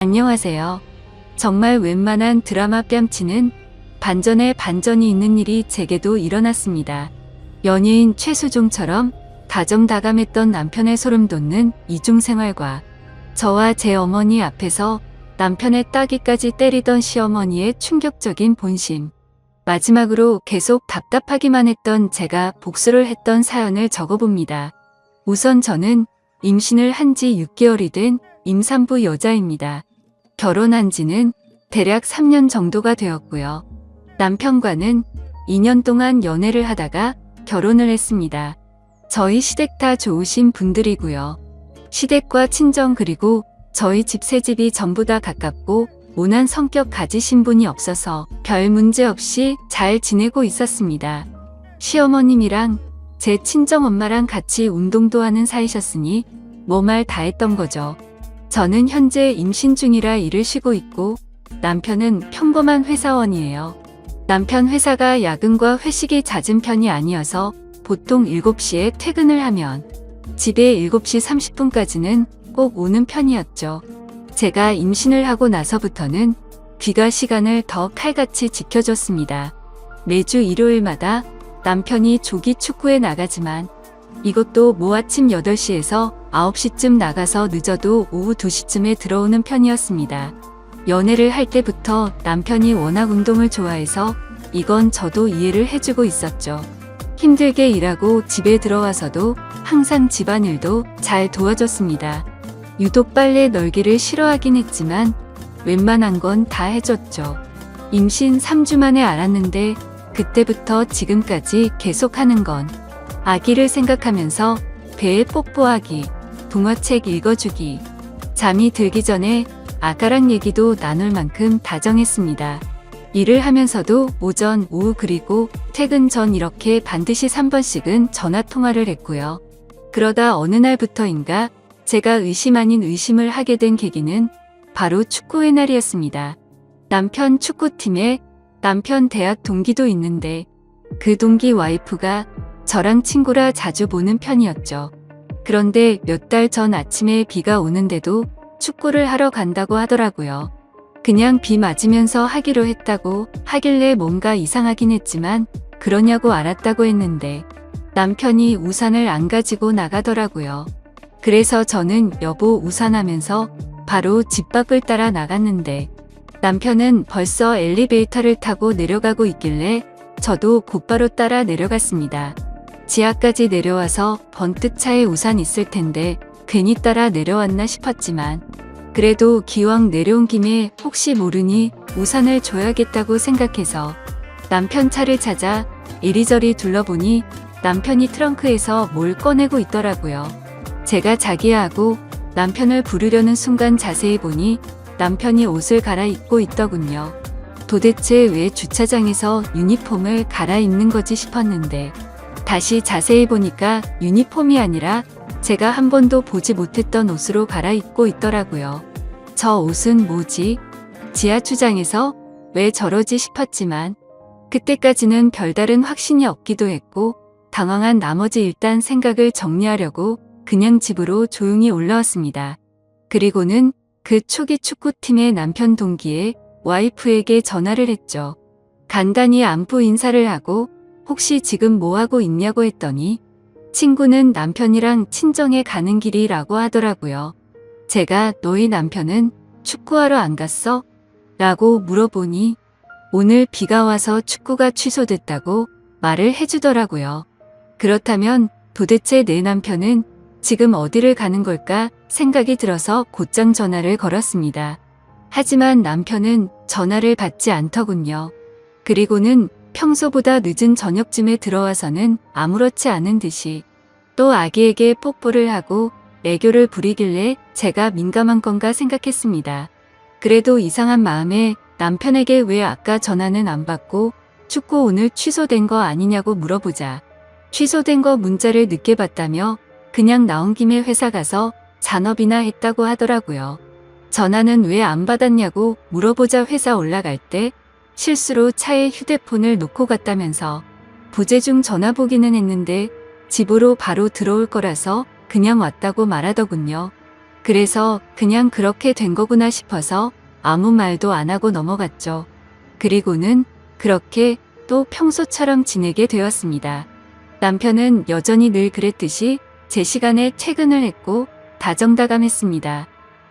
안녕하세요. 정말 웬만한 드라마 뺨치는 반전에 반전이 있는 일이 제게도 일어났습니다. 연예인 최수종처럼 다정다감했던 남편의 소름 돋는 이중생활과 저와 제 어머니 앞에서 남편의 따귀까지 때리던 시어머니의 충격적인 본심. 마지막으로 계속 답답하기만 했던 제가 복수를 했던 사연을 적어봅니다. 우선 저는 임신을 한 지 6개월이 된 임산부 여자입니다. 결혼한 지는 대략 3년 정도가 되었고요. 남편과는 2년 동안 연애를 하다가 결혼을 했습니다. 저희 시댁 다 좋으신 분들이고요. 시댁과 친정 그리고 저희 집 새 집이 전부 다 가깝고 모난 성격 가지신 분이 없어서 별 문제 없이 잘 지내고 있었습니다. 시어머님이랑 제 친정엄마랑 같이 운동도 하는 사이셨으니 뭐 말 다 했던 거죠. 저는 현재 임신 중이라 일을 쉬고 있고 남편은 평범한 회사원이에요. 남편 회사가 야근과 회식이 잦은 편이 아니어서 보통 7시에 퇴근을 하면 집에 7시 30분까지는 꼭 오는 편이었죠. 제가 임신을 하고 나서부터는 귀가 시간을 더 칼같이 지켜줬습니다. 매주 일요일마다 남편이 조기 축구에 나가지만 이것도 뭐 아침 8시에서 9시쯤 나가서 늦어도 오후 2시쯤에 들어오는 편이었습니다. 연애를 할 때부터 남편이 워낙 운동을 좋아해서 이건 저도 이해를 해주고 있었죠. 힘들게 일하고 집에 들어와서도 항상 집안일도 잘 도와줬습니다. 유독 빨래 널기를 싫어하긴 했지만 웬만한 건 다 해줬죠. 임신 3주 만에 알았는데 그때부터 지금까지 계속하는 건 아기를 생각하면서 배에 뽀뽀하기, 동화책 읽어주기, 잠이 들기 전에 아가랑 얘기도 나눌 만큼 다정했습니다. 일을 하면서도 오전, 오후 그리고 퇴근 전 이렇게 반드시 3번씩은 전화통화를 했고요. 그러다 어느 날부터인가 제가 의심 아닌 의심을 하게 된 계기는 바로 축구의 날이었습니다. 남편 축구팀에 남편 대학 동기도 있는데 그 동기 와이프가 저랑 친구라 자주 보는 편이었죠. 그런데 몇 달 전 아침에 비가 오는데도 축구를 하러 간다고 하더라고요. 그냥 비 맞으면서 하기로 했다고 하길래 뭔가 이상하긴 했지만 그러냐고 알았다고 했는데 남편이 우산을 안 가지고 나가더라고요. 그래서 저는 여보 우산 하면서 바로 집 밖을 따라 나갔는데 남편은 벌써 엘리베이터를 타고 내려가고 있길래 저도 곧바로 따라 내려갔습니다. 지하까지 내려와서 번뜩 차에 우산 있을 텐데 괜히 따라 내려왔나 싶었지만 그래도 기왕 내려온 김에 혹시 모르니 우산을 줘야겠다고 생각해서 남편 차를 찾아 이리저리 둘러보니 남편이 트렁크에서 뭘 꺼내고 있더라고요. 제가 자기야 하고 남편을 부르려는 순간 자세히 보니 남편이 옷을 갈아입고 있더군요. 도대체 왜 주차장에서 유니폼을 갈아입는 거지 싶었는데 다시 자세히 보니까 유니폼이 아니라 제가 한 번도 보지 못했던 옷으로 갈아입고 있더라고요. 저 옷은 뭐지? 지하주장에서 왜 저러지 싶었지만 그때까지는 별다른 확신이 없기도 했고 당황한 나머지 일단 생각을 정리하려고 그냥 집으로 조용히 올라왔습니다. 그리고는 그 초기 축구팀의 남편 동기의 와이프에게 전화를 했죠. 간단히 안부 인사를 하고 혹시 지금 뭐하고 있냐고 했더니 친구는 남편이랑 친정에 가는 길이라고 하더라고요. 제가 너희 남편은 축구하러 안 갔어? 라고 물어보니 오늘 비가 와서 축구가 취소됐다고 말을 해주더라고요. 그렇다면 도대체 내 남편은 지금 어디를 가는 걸까 생각이 들어서 곧장 전화를 걸었습니다. 하지만 남편은 전화를 받지 않더군요. 그리고는 평소보다 늦은 저녁쯤에 들어와서는 아무렇지 않은 듯이 또 아기에게 뽀뽀를 하고 애교를 부리길래 제가 민감한 건가 생각했습니다. 그래도 이상한 마음에 남편에게 왜 아까 전화는 안 받고 축구 오늘 취소된 거 아니냐고 물어보자 취소된 거 문자를 늦게 봤다며 그냥 나온 김에 회사 가서 잔업이나 했다고 하더라고요. 전화는 왜 안 받았냐고 물어보자 회사 올라갈 때 실수로 차에 휴대폰을 놓고 갔다면서 부재중 전화 보기는 했는데 집으로 바로 들어올 거라서 그냥 왔다고 말하더군요. 그래서 그냥 그렇게 된 거구나 싶어서 아무 말도 안 하고 넘어갔죠. 그리고는 그렇게 또 평소처럼 지내게 되었습니다. 남편은 여전히 늘 그랬듯이 제 시간에 퇴근을 했고 다정다감했습니다.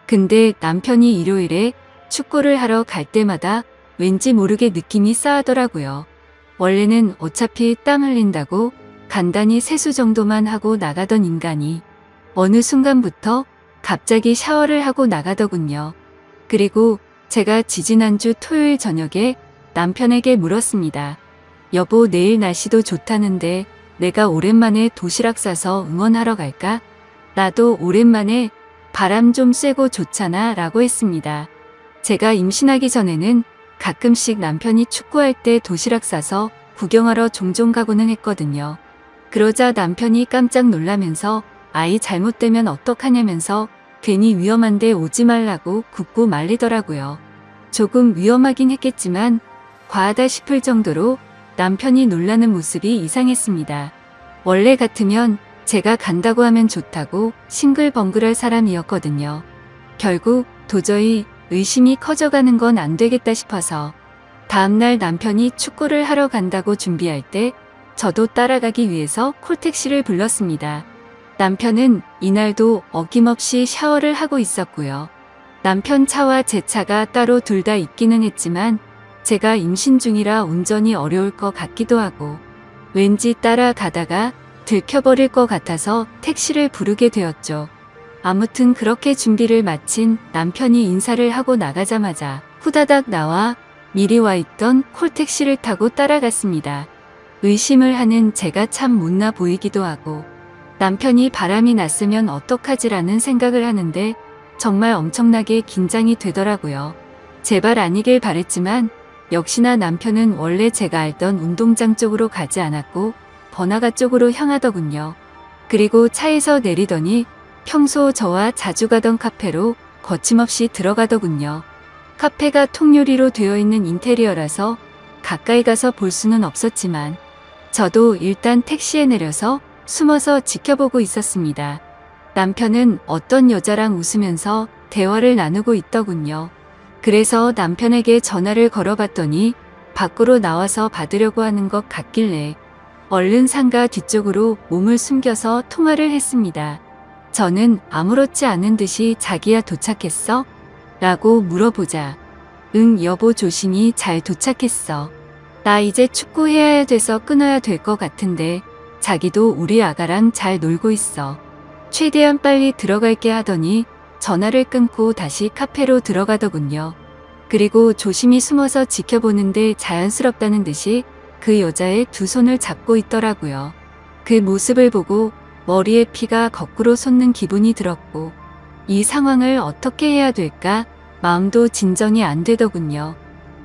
근데 남편이 일요일에 축구를 하러 갈 때마다 왠지 모르게 느낌이 싸하더라고요. 원래는 어차피 땀 흘린다고 간단히 세수 정도만 하고 나가던 인간이 어느 순간부터 갑자기 샤워를 하고 나가더군요. 그리고 제가 지지난주 토요일 저녁에 남편에게 물었습니다. 여보, 내일 날씨도 좋다는데 내가 오랜만에 도시락 싸서 응원하러 갈까? 나도 오랜만에 바람 좀 쐬고 좋잖아 라고 했습니다. 제가 임신하기 전에는 가끔씩 남편이 축구할 때 도시락 싸서 구경하러 종종 가고는 했거든요. 그러자 남편이 깜짝 놀라면서 아이 잘못되면 어떡하냐면서 괜히 위험한데 오지 말라고 굳고 말리더라고요. 조금 위험하긴 했겠지만 과하다 싶을 정도로 남편이 놀라는 모습이 이상했습니다. 원래 같으면 제가 간다고 하면 좋다고 싱글벙글할 사람이었거든요. 결국 도저히 의심이 커져가는 건 안 되겠다 싶어서 다음날 남편이 축구를 하러 간다고 준비할 때 저도 따라가기 위해서 콜택시를 불렀습니다. 남편은 이날도 어김없이 샤워를 하고 있었고요. 남편 차와 제 차가 따로 둘 다 있기는 했지만 제가 임신 중이라 운전이 어려울 것 같기도 하고 왠지 따라가다가 들켜버릴 것 같아서 택시를 부르게 되었죠. 아무튼 그렇게 준비를 마친 남편이 인사를 하고 나가자마자 후다닥 나와 미리 와 있던 콜택시를 타고 따라갔습니다. 의심을 하는 제가 참 못나 보이기도 하고 남편이 바람이 났으면 어떡하지라는 생각을 하는데 정말 엄청나게 긴장이 되더라고요. 제발 아니길 바랬지만 역시나 남편은 원래 제가 알던 운동장 쪽으로 가지 않았고 번화가 쪽으로 향하더군요. 그리고 차에서 내리더니 평소 저와 자주 가던 카페로 거침없이 들어가더군요. 카페가 통유리로 되어 있는 인테리어라서 가까이 가서 볼 수는 없었지만 저도 일단 택시에 내려서 숨어서 지켜보고 있었습니다. 남편은 어떤 여자랑 웃으면서 대화를 나누고 있더군요. 그래서 남편에게 전화를 걸어봤더니 밖으로 나와서 받으려고 하는 것 같길래 얼른 상가 뒤쪽으로 몸을 숨겨서 통화를 했습니다. 저는 아무렇지 않은 듯이 자기야 도착했어? 라고 물어보자 응 여보 조심히 잘 도착했어. 나 이제 축구해야 돼서 끊어야 될 것 같은데 자기도 우리 아가랑 잘 놀고 있어. 최대한 빨리 들어갈게 하더니 전화를 끊고 다시 카페로 들어가더군요. 그리고 조심히 숨어서 지켜보는데 자연스럽다는 듯이 그 여자의 두 손을 잡고 있더라고요. 그 모습을 보고 머리에 피가 거꾸로 솟는 기분이 들었고 이 상황을 어떻게 해야 될까 마음도 진정이 안 되더군요.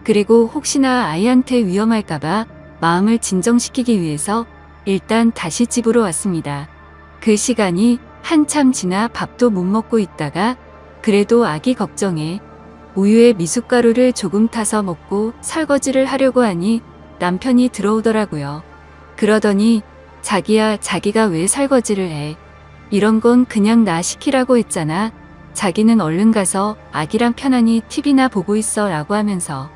그리고 혹시나 아이한테 위험할까봐 마음을 진정시키기 위해서 일단 다시 집으로 왔습니다. 그 시간이 한참 지나 밥도 못 먹고 있다가 그래도 아기 걱정에 우유에 미숫가루를 조금 타서 먹고 설거지를 하려고 하니 남편이 들어오더라고요. 그러더니 자기야 자기가 왜 설거지를 해? 이런 건 그냥 나 시키라고 했잖아. 자기는 얼른 가서 아기랑 편안히 TV나 보고 있어 라고 하면서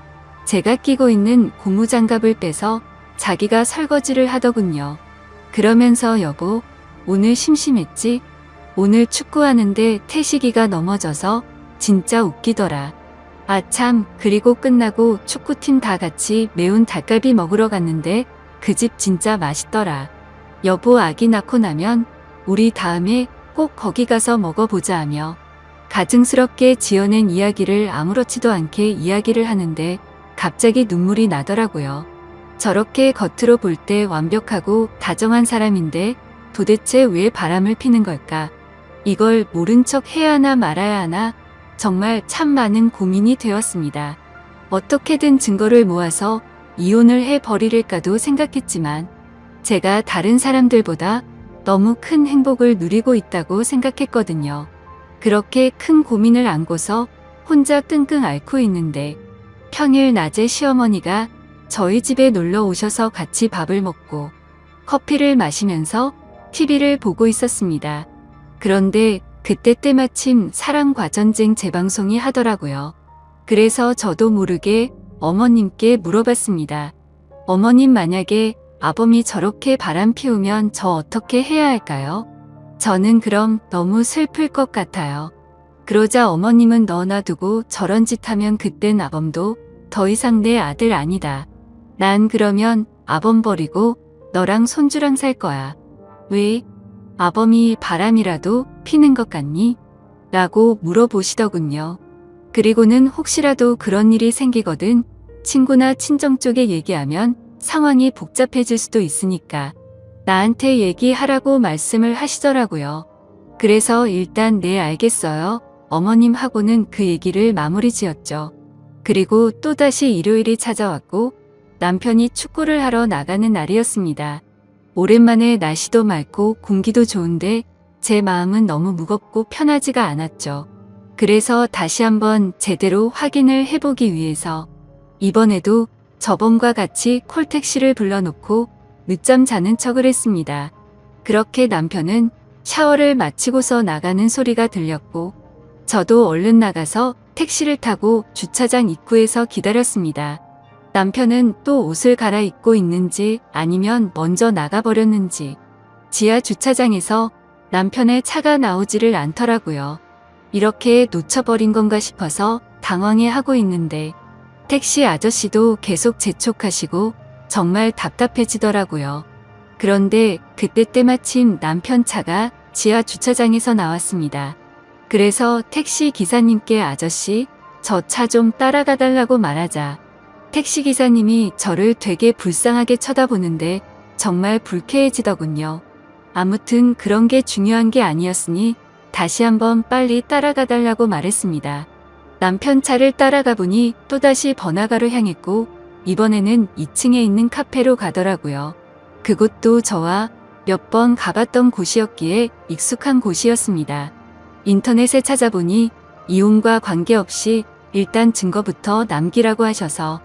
제가 끼고 있는 고무장갑을 빼서 자기가 설거지를 하더군요. 그러면서 여보 오늘 심심했지? 오늘 축구하는데 태식이가 넘어져서 진짜 웃기더라. 아 참 그리고 끝나고 축구팀 다 같이 매운 닭갈비 먹으러 갔는데 그 집 진짜 맛있더라. 여보 아기 낳고 나면 우리 다음에 꼭 거기 가서 먹어보자 하며 가증스럽게 지어낸 이야기를 아무렇지도 않게 이야기를 하는데 갑자기 눈물이 나더라고요. 저렇게 겉으로 볼 때 완벽하고 다정한 사람인데 도대체 왜 바람을 피는 걸까? 이걸 모른 척 해야 하나 말아야 하나 정말 참 많은 고민이 되었습니다. 어떻게든 증거를 모아서 이혼을 해버리릴까도 생각했지만 제가 다른 사람들보다 너무 큰 행복을 누리고 있다고 생각했거든요. 그렇게 큰 고민을 안고서 혼자 끙끙 앓고 있는데 평일 낮에 시어머니가 저희 집에 놀러 오셔서 같이 밥을 먹고 커피를 마시면서 TV를 보고 있었습니다. 그런데 그때 때마침 사랑과 전쟁 재방송이 하더라고요. 그래서 저도 모르게 어머님께 물어봤습니다. 어머님, 만약에 아범이 저렇게 바람 피우면 저 어떻게 해야 할까요? 저는 그럼 너무 슬플 것 같아요. 그러자 어머님은 너나 두고 저런 짓 하면 그땐 아범도 더 이상 내 아들 아니다. 난 그러면 아범 버리고 너랑 손주랑 살 거야. 왜? 아범이 바람이라도 피는 것 같니? 라고 물어보시더군요. 그리고는 혹시라도 그런 일이 생기거든 친구나 친정 쪽에 얘기하면 상황이 복잡해질 수도 있으니까 나한테 얘기하라고 말씀을 하시더라고요. 그래서 일단 네, 알겠어요, 어머님 하고는 그 얘기를 마무리 지었죠. 그리고 또다시 일요일이 찾아왔고 남편이 축구를 하러 나가는 날이었습니다. 오랜만에 날씨도 맑고 공기도 좋은데 제 마음은 너무 무겁고 편하지가 않았죠. 그래서 다시 한번 제대로 확인을 해보기 위해서 이번에도 저번과 같이 콜택시를 불러놓고 늦잠 자는 척을 했습니다. 그렇게 남편은 샤워를 마치고서 나가는 소리가 들렸고 저도 얼른 나가서 택시를 타고 주차장 입구에서 기다렸습니다. 남편은 또 옷을 갈아입고 있는지 아니면 먼저 나가버렸는지 지하 주차장에서 남편의 차가 나오지를 않더라고요. 이렇게 놓쳐버린 건가 싶어서 당황해하고 있는데 택시 아저씨도 계속 재촉하시고 정말 답답해지더라고요. 그런데 그때 때마침 남편 차가 지하 주차장에서 나왔습니다. 그래서 택시 기사님께 아저씨, 저 차 좀 따라가 달라고 말하자 택시 기사님이 저를 되게 불쌍하게 쳐다보는데 정말 불쾌해지더군요. 아무튼 그런 게 중요한 게 아니었으니 다시 한번 빨리 따라가 달라고 말했습니다. 남편 차를 따라가 보니 또다시 번화가로 향했고 이번에는 2층에 있는 카페로 가더라고요. 그곳도 저와 몇 번 가봤던 곳이었기에 익숙한 곳이었습니다. 인터넷에 찾아보니 이혼과 관계없이 일단 증거부터 남기라고 하셔서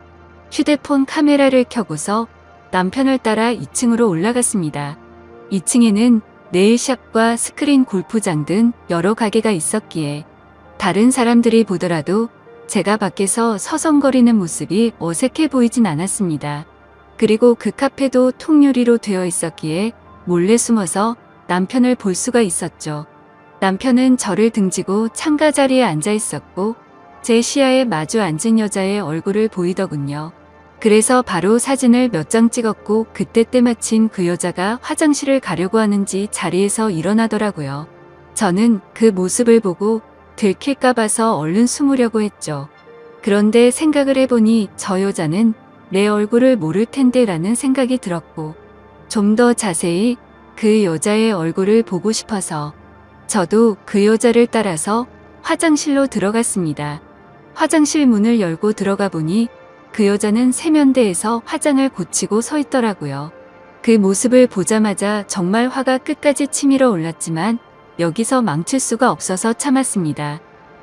휴대폰 카메라를 켜고서 남편을 따라 2층으로 올라갔습니다. 2층에는 네일샵과 스크린 골프장 등 여러 가게가 있었기에 다른 사람들이 보더라도 제가 밖에서 서성거리는 모습이 어색해 보이진 않았습니다. 그리고 그 카페도 통유리로 되어 있었기에 몰래 숨어서 남편을 볼 수가 있었죠. 남편은 저를 등지고 창가 자리에 앉아 있었고 제 시야에 마주 앉은 여자의 얼굴을 보이더군요. 그래서 바로 사진을 몇 장 찍었고 그때 때마침 그 여자가 화장실을 가려고 하는지 자리에서 일어나더라고요. 저는 그 모습을 보고 들킬까 봐서 얼른 숨으려고 했죠. 그런데 생각을 해보니 저 여자는 내 얼굴을 모를 텐데 라는 생각이 들었고 좀 더 자세히 그 여자의 얼굴을 보고 싶어서 저도 그 여자를 따라서 화장실로 들어갔습니다. 화장실 문을 열고 들어가 보니 그 여자는 세면대에서 화장을 고치고 서 있더라고요. 그 모습을 보자마자 정말 화가 끝까지 치밀어 올랐지만 여기서 망칠 수가 없어서 참았습니다.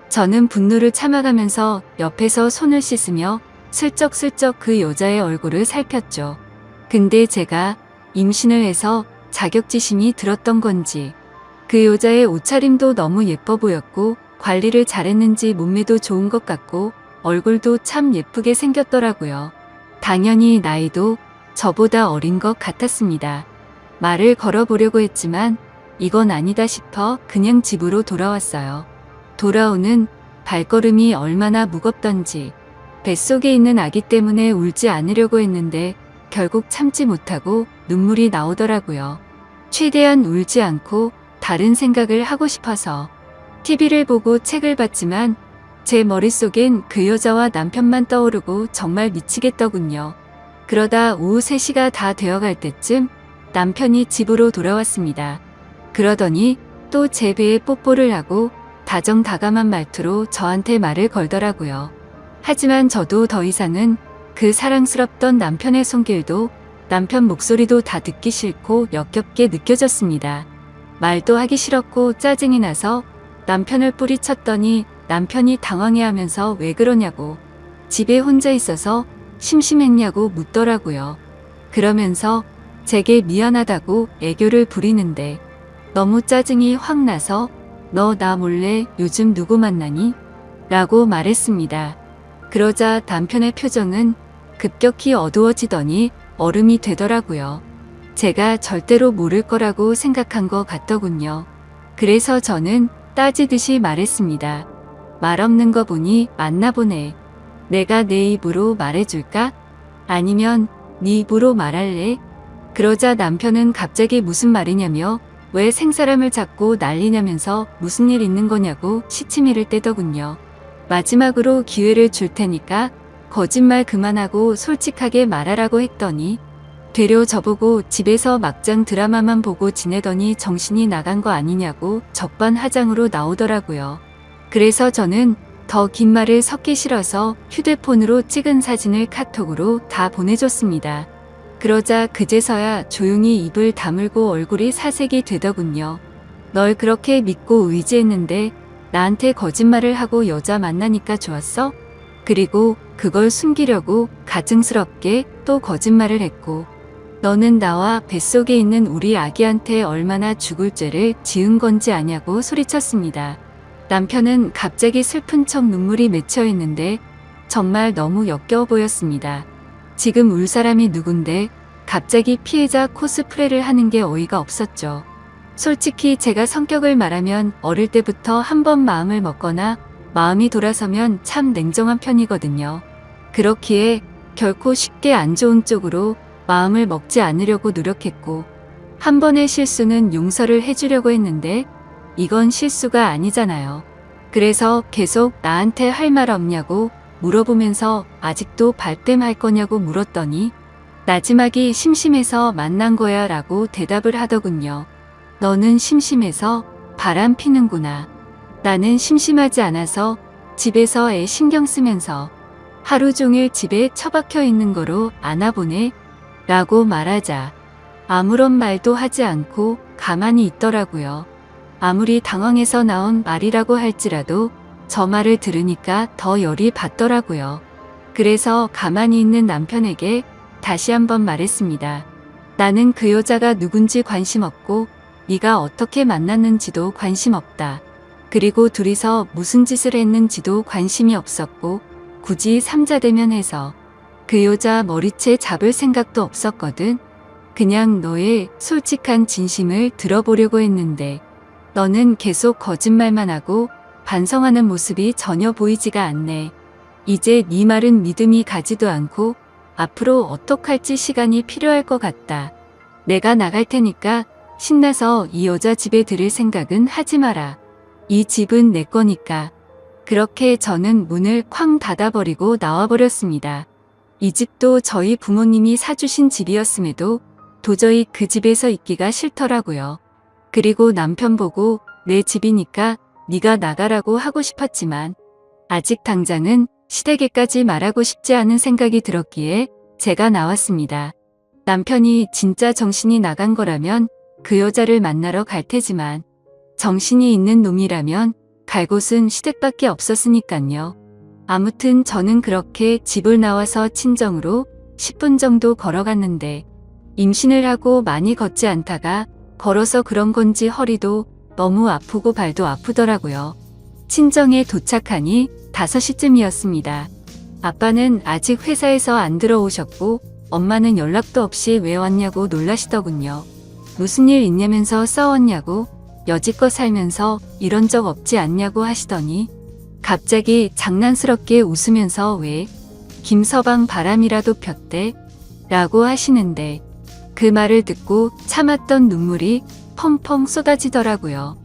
저는 분노를 참아가면서 옆에서 손을 씻으며 슬쩍슬쩍 그 여자의 얼굴을 살폈죠. 근데 제가 임신을 해서 자격지심이 들었던 건지 그 여자의 옷차림도 너무 예뻐 보였고 관리를 잘했는지 몸매도 좋은 것 같고 얼굴도 참 예쁘게 생겼더라고요. 당연히 나이도 저보다 어린 것 같았습니다. 말을 걸어보려고 했지만 이건 아니다 싶어 그냥 집으로 돌아왔어요. 돌아오는 발걸음이 얼마나 무겁던지 뱃속에 있는 아기 때문에 울지 않으려고 했는데 결국 참지 못하고 눈물이 나오더라고요. 최대한 울지 않고 다른 생각을 하고 싶어서 TV를 보고 책을 봤지만 제 머릿속엔 그 여자와 남편만 떠오르고 정말 미치겠더군요. 그러다 오후 3시가 다 되어갈 때쯤 남편이 집으로 돌아왔습니다. 그러더니 또 제 배에 뽀뽀를 하고 다정다감한 말투로 저한테 말을 걸더라고요. 하지만 저도 더 이상은 그 사랑스럽던 남편의 손길도 남편 목소리도 다 듣기 싫고 역겹게 느껴졌습니다. 말도 하기 싫었고 짜증이 나서 남편을 뿌리쳤더니 남편이 당황해하면서 왜 그러냐고 집에 혼자 있어서 심심했냐고 묻더라고요. 그러면서 제게 미안하다고 애교를 부리는데 너무 짜증이 확 나서 너 나 몰래 요즘 누구 만나니? 라고 말했습니다. 그러자 남편의 표정은 급격히 어두워지더니 얼음이 되더라고요. 제가 절대로 모를 거라고 생각한 것 같더군요. 그래서 저는 따지듯이 말했습니다. 말 없는 거 보니 맞나 보네. 내가 내 입으로 말해줄까? 아니면 네 입으로 말할래? 그러자 남편은 갑자기 무슨 말이냐며 왜 생사람을 잡고 난리냐면서 무슨 일 있는 거냐고 시치미를 떼더군요. 마지막으로 기회를 줄 테니까 거짓말 그만하고 솔직하게 말하라고 했더니 되려 저보고 집에서 막장 드라마만 보고 지내더니 정신이 나간 거 아니냐고 적반하장으로 나오더라고요. 그래서 저는 더 긴 말을 섞기 싫어서 휴대폰으로 찍은 사진을 카톡으로 다 보내줬습니다. 그러자 그제서야 조용히 입을 다물고 얼굴이 사색이 되더군요. 널 그렇게 믿고 의지했는데 나한테 거짓말을 하고 여자 만나니까 좋았어? 그리고 그걸 숨기려고 가증스럽게 또 거짓말을 했고 너는 나와 뱃속에 있는 우리 아기한테 얼마나 죽을 죄를 지은 건지 아냐고 소리쳤습니다. 남편은 갑자기 슬픈 척 눈물이 맺혀 있는데 정말 너무 역겨워 보였습니다. 지금 울 사람이 누군데 갑자기 피해자 코스프레를 하는 게 어이가 없었죠. 솔직히 제가 성격을 말하면 어릴 때부터 한 번 마음을 먹거나 마음이 돌아서면 참 냉정한 편이거든요. 그렇기에 결코 쉽게 안 좋은 쪽으로 마음을 먹지 않으려고 노력했고 한 번의 실수는 용서를 해주려고 했는데 이건 실수가 아니잖아요. 그래서 계속 나한테 할 말 없냐고 물어보면서 아직도 발뺌할 거냐고 물었더니 나지막이 심심해서 만난 거야 라고 대답을 하더군요. 너는 심심해서 바람 피는구나. 나는 심심하지 않아서 집에서 애 신경 쓰면서 하루 종일 집에 처박혀 있는 거로 아나보네 라고 말하자 아무런 말도 하지 않고 가만히 있더라고요. 아무리 당황해서 나온 말이라고 할지라도 저 말을 들으니까 더 열이 받더라고요. 그래서 가만히 있는 남편에게 다시 한번 말했습니다. 나는 그 여자가 누군지 관심 없고 네가 어떻게 만났는지도 관심 없다. 그리고 둘이서 무슨 짓을 했는지도 관심이 없었고 굳이 삼자대면 해서 그 여자 머리채 잡을 생각도 없었거든. 그냥 너의 솔직한 진심을 들어보려고 했는데 너는 계속 거짓말만 하고 반성하는 모습이 전혀 보이지가 않네. 이제 네 말은 믿음이 가지도 않고 앞으로 어떡할지 시간이 필요할 것 같다. 내가 나갈 테니까 신나서 이 여자 집에 들을 생각은 하지 마라. 이 집은 내 거니까. 그렇게 저는 문을 쾅 닫아버리고 나와버렸습니다. 이 집도 저희 부모님이 사주신 집이었음에도 도저히 그 집에서 있기가 싫더라고요. 그리고 남편 보고 내 집이니까 네가 나가라고 하고 싶었지만 아직 당장은 시댁에까지 말하고 싶지 않은 생각이 들었기에 제가 나왔습니다. 남편이 진짜 정신이 나간 거라면 그 여자를 만나러 갈 테지만 정신이 있는 놈이라면 갈 곳은 시댁밖에 없었으니깐요. 아무튼 저는 그렇게 집을 나와서 친정으로 10분 정도 걸어갔는데 임신을 하고 많이 걷지 않다가 걸어서 그런 건지 허리도 너무 아프고 발도 아프더라고요. 친정에 도착하니 5시쯤이었습니다. 아빠는 아직 회사에서 안 들어오셨고 엄마는 연락도 없이 왜 왔냐고 놀라시더군요. 무슨 일 있냐면서 싸웠냐고 여지껏 살면서 이런 적 없지 않냐고 하시더니 갑자기 장난스럽게 웃으면서 왜 김서방 바람이라도 폈대? 라고 하시는데 그 말을 듣고 참았던 눈물이 펑펑 쏟아지더라고요.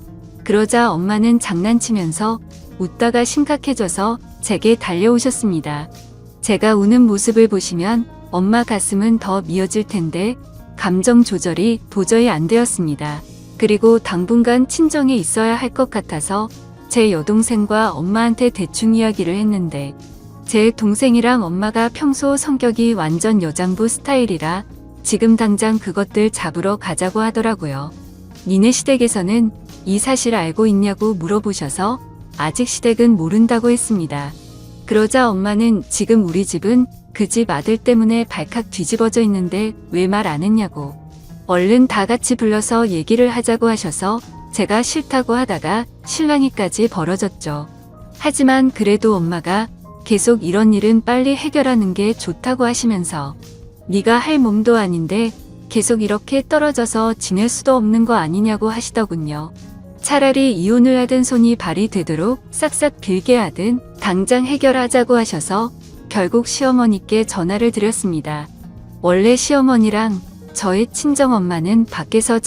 그러자 엄마는 장난치면서 웃다가 심각해져서 제게 달려오셨습니다. 제가 우는 모습을 보시면 엄마 가슴은 더 미어질 텐데 감정 조절이 도저히 안 되었습니다. 그리고 당분간 친정에 있어야 할 것 같아서 제 여동생과 엄마한테 대충 이야기를 했는데 제 동생이랑 엄마가 평소 성격이 완전 여장부 스타일이라 지금 당장 그것들 잡으러 가자고 하더라고요. 니네 시댁에서는 이 사실 알고 있냐고 물어보셔서 아직 시댁은 모른다고 했습니다. 그러자 엄마는 지금 우리 집은 그 집 아들 때문에 발칵 뒤집어져 있는데 왜 말 안 했냐고 얼른 다 같이 불러서 얘기를 하자고 하셔서 제가 싫다고 하다가 실랑이까지 벌어졌죠. 하지만 그래도 엄마가 계속 이런 일은 빨리 해결하는 게 좋다고 하시면서 네가 할 몸도 아닌데 계속 이렇게 떨어져서 지낼 수도 없는 거 아니냐고 하시더군요. 차라리 이혼을 하든 손이 발이 되도록 싹싹 빌게 하든 당장 해결하자고 하셔서 결국 시어머니께 전화를 드렸습니다. 원래 시어머니랑 저의 친정엄마는 밖에서